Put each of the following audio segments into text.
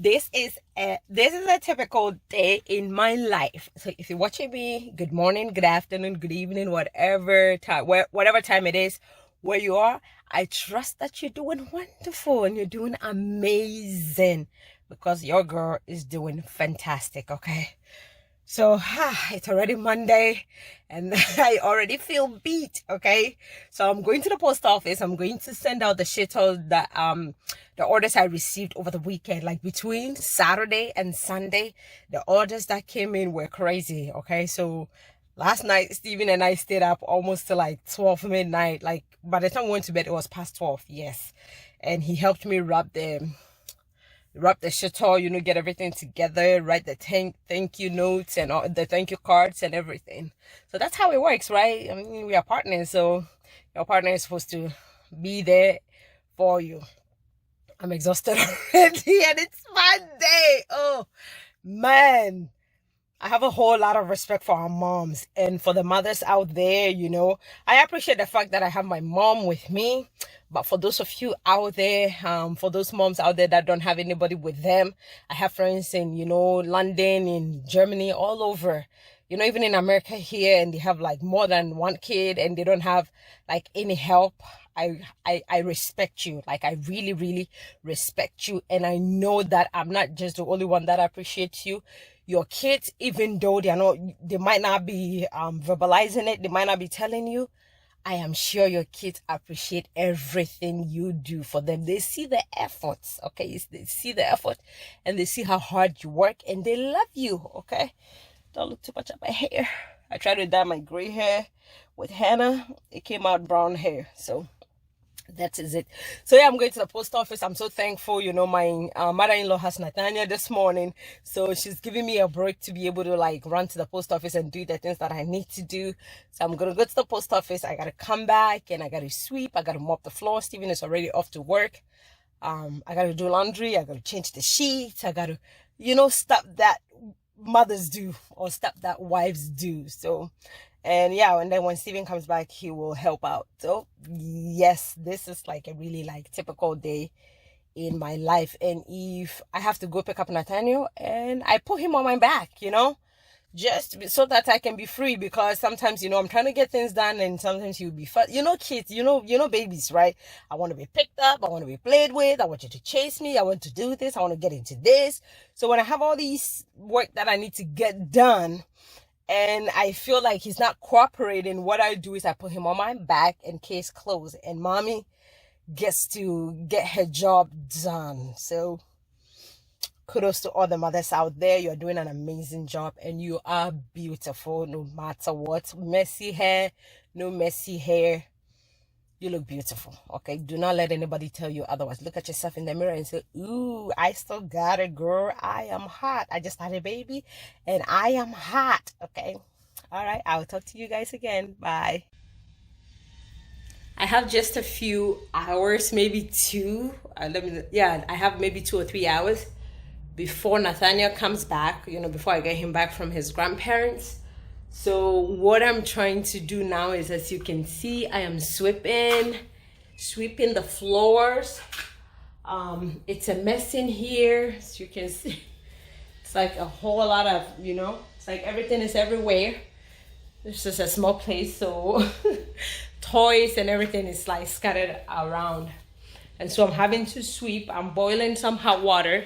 This is a typical day in my life. So if you're watching me, good morning, good afternoon, good evening, whatever time, whatever time it is where you are, I trust that you're doing wonderful and you're doing amazing, because your girl is doing fantastic. Okay, so it's already Monday and I already feel beat. Okay, so I'm going to the post office. I'm going to send out the shuttle that the orders I received over the weekend. Like between Saturday and Sunday, the orders that came in were crazy. Okay, so last night Steven and I stayed up almost to like 12 midnight. Like by the time we went to bed, it was past 12. Yes, and he helped me wrap the shuttle, get everything together, write the thank you notes and all the thank you cards and everything. So that's how it works, right? I mean, we are partners, so your partner is supposed to be there for you. I'm exhausted already and it's Monday. Oh man, I have a whole lot of respect for our moms and for the mothers out there. I appreciate the fact that I have my mom with me. But for those of you out there, for those moms out there that don't have anybody with them, I have friends in, London, in Germany, all over, even in America here, and they have like more than one kid and they don't have like any help. I respect you. Like, I really, really respect you. And I know that I'm not just the only one that appreciates you. Your kids, even though they might not be verbalizing it, they might not be telling you, I am sure your kids appreciate everything you do for them. They see the efforts, okay? They see the effort and they see how hard you work and they love you, okay? Don't look too much at my hair. I tried to dye my gray hair with henna. It came out brown hair, so that is it. So yeah, I'm going to the post office. I'm so thankful. My mother-in-law has Nathania this morning, so she's giving me a break to be able to like run to the post office and do the things that I need to do. So I'm gonna go to the post office. I gotta come back and I gotta sweep. I gotta mop the floor. Steven is already off to work. I gotta do laundry. I gotta change the sheets. I gotta stuff that mothers do or stuff that wives do. So and then when Steven comes back, he will help out. So yes, this is like a really like typical day in my life. And if I have to go pick up Nathaniel and I put him on my back, just so that I can be free, because sometimes, I'm trying to get things done and sometimes he'll be fast. Kids, babies, right? I want to be picked up. I want to be played with. I want you to chase me. I want to do this. I want to get into this. So when I have all these work that I need to get done, and I feel like he's not cooperating, what I do is I put him on my back and case closed, and mommy gets to get her job done. So kudos to all the mothers out there. You're doing an amazing job and you are beautiful no matter what. Messy hair, no messy hair. You look beautiful, okay? Do not let anybody tell you otherwise. Look at yourself in the mirror and say, ooh, I still got it, girl. I am hot. I just had a baby and I am hot, okay? All right, I'll talk to you guys again. Bye. I have just a few hours, maybe two. I have maybe 2 or 3 hours before Nathaniel comes back, before I get him back from his grandparents. So what I'm trying to do now is, as you can see, I am sweeping the floors. It's a mess in here, as you can see. It's like a whole lot of, it's like everything is everywhere. This is a small place, so toys and everything is like scattered around. And so I'm having to sweep. I'm boiling some hot water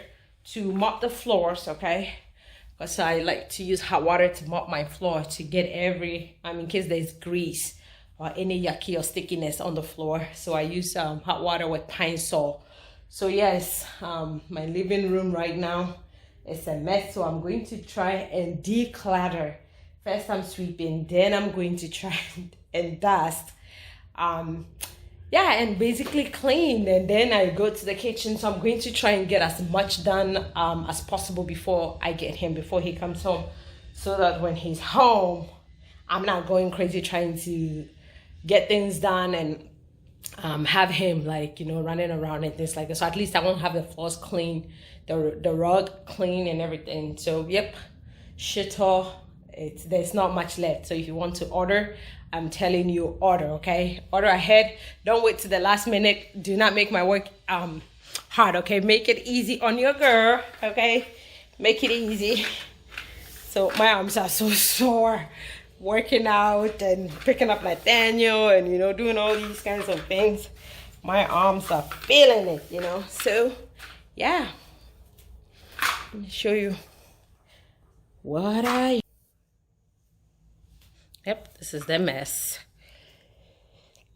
to mop the floors, okay? Because I like to use hot water to mop my floor to get in case there's grease or any yucky or stickiness on the floor. So I use hot water with pine sol. So yes, my living room right now is a mess. So I'm going to try and declutter. First I'm sweeping, then I'm going to try and dust. And basically clean, and then I go to the kitchen. So I'm going to try and get as much done as possible before he comes home, so that when he's home I'm not going crazy trying to get things done and have him running around and things like that. So at least I won't have the floors clean, the rug clean and everything. So yep, shit all. There's not much left. So if you want to order, I'm telling you, order, okay? Order ahead. Don't wait to the last minute. Do not make my work hard, okay? Make it easy on your girl, okay? Make it easy. So my arms are so sore working out and picking up Nathaniel and, you know, doing all these kinds of things. My arms are feeling it, you know. So, yeah. Let me show you what I... Yep, this is the mess.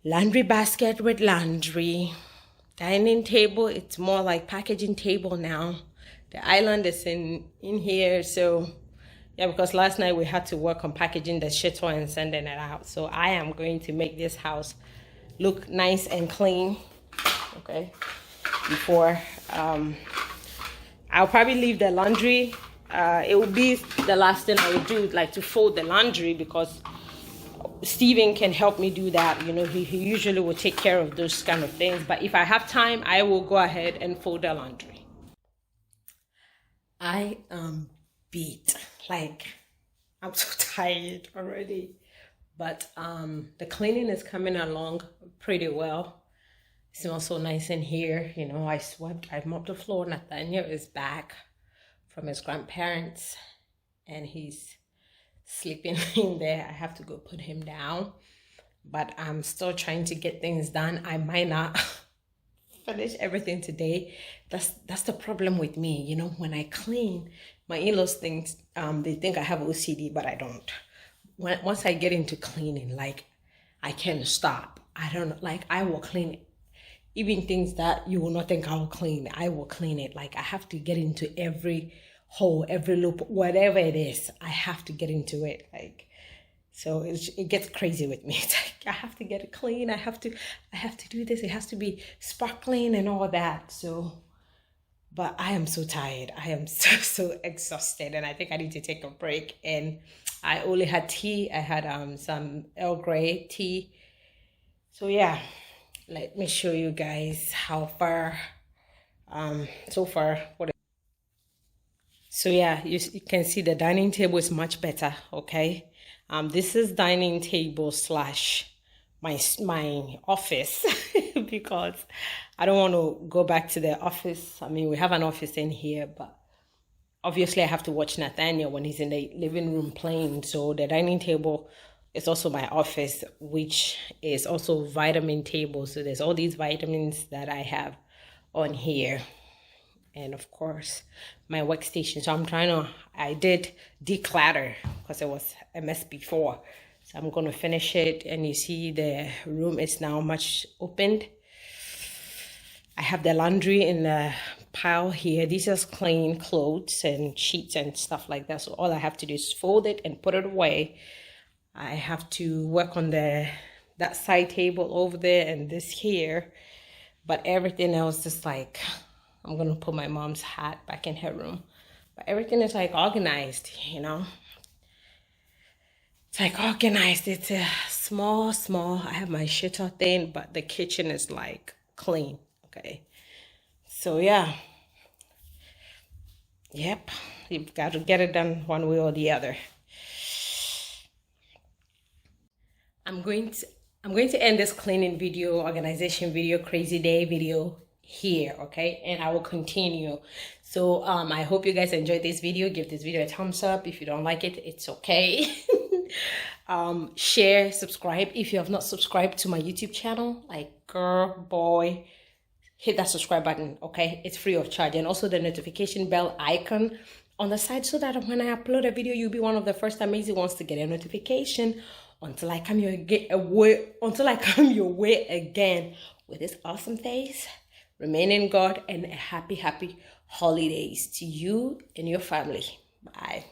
Laundry basket with laundry. Dining table, it's more like packaging table now. The island is in here, so yeah, because last night we had to work on packaging the shito and sending it out. So I am going to make this house look nice and clean, okay, before I'll probably leave the laundry. It will be the last thing I would do, like to fold the laundry, because Steven can help me do that. You know, he usually will take care of those kind of things. But if I have time, I will go ahead and fold the laundry. I am beat. Like, I'm so tired already. But the cleaning is coming along pretty well. It smells so nice in here. You know, I swept, I mopped the floor. Nathaniel is back from his grandparents, and he's sleeping in there. I have to go put him down, but I'm still trying to get things done. I might not finish everything today. That's the problem with me. You know, when I clean, my in-laws think they think I have OCD, but I don't. Once I get into cleaning, like, I can't stop. I don't, like, I will clean even things that you will not think I will clean. I will clean it. Like, I have to get into every hole, every loop, whatever it is, I have to get into it. Like, so it gets crazy with me. It's like, I have to get it clean. I have to do this. It has to be sparkling and all that. So, but I am so tired. I am so exhausted, and I think I need to take a break. And I only had tea. I had some Earl Grey tea. So yeah, let me show you guys how far so far what. So yeah, you can see the dining table is much better, okay? This is dining table slash my office because I don't want to go back to the office. I mean, we have an office in here, but obviously I have to watch Nathaniel when he's in the living room playing. So the dining table is also my office, which is also vitamin table. So there's all these vitamins that I have on here. And of course, my workstation. So I did declutter because it was a mess before. So I'm going to finish it. And you see the room is now much opened. I have the laundry in the pile here. These are clean clothes and sheets and stuff like that. So all I have to do is fold it and put it away. I have to work on that side table over there and this here. But everything else is like, I'm going to put my mom's hat back in her room. But everything is like organized, you know. It's like organized. It's a small. I have my shitter thing, but the kitchen is like clean, okay. So yeah. Yep. You've got to get it done one way or the other. I'm going to end this cleaning video, organization video, crazy day video here, okay, and I will continue. So I hope you guys enjoyed this video. Give this video a thumbs up. If you don't like it, it's okay. Share, subscribe if you have not subscribed to my YouTube channel. Like, girl, boy, hit that subscribe button, okay? It's free of charge. And also the notification bell icon on the side, so that when I upload a video, you'll be one of the first amazing ones to get a notification until I come your way again with this awesome face. Remain in God, and a happy holidays to you and your family. Bye.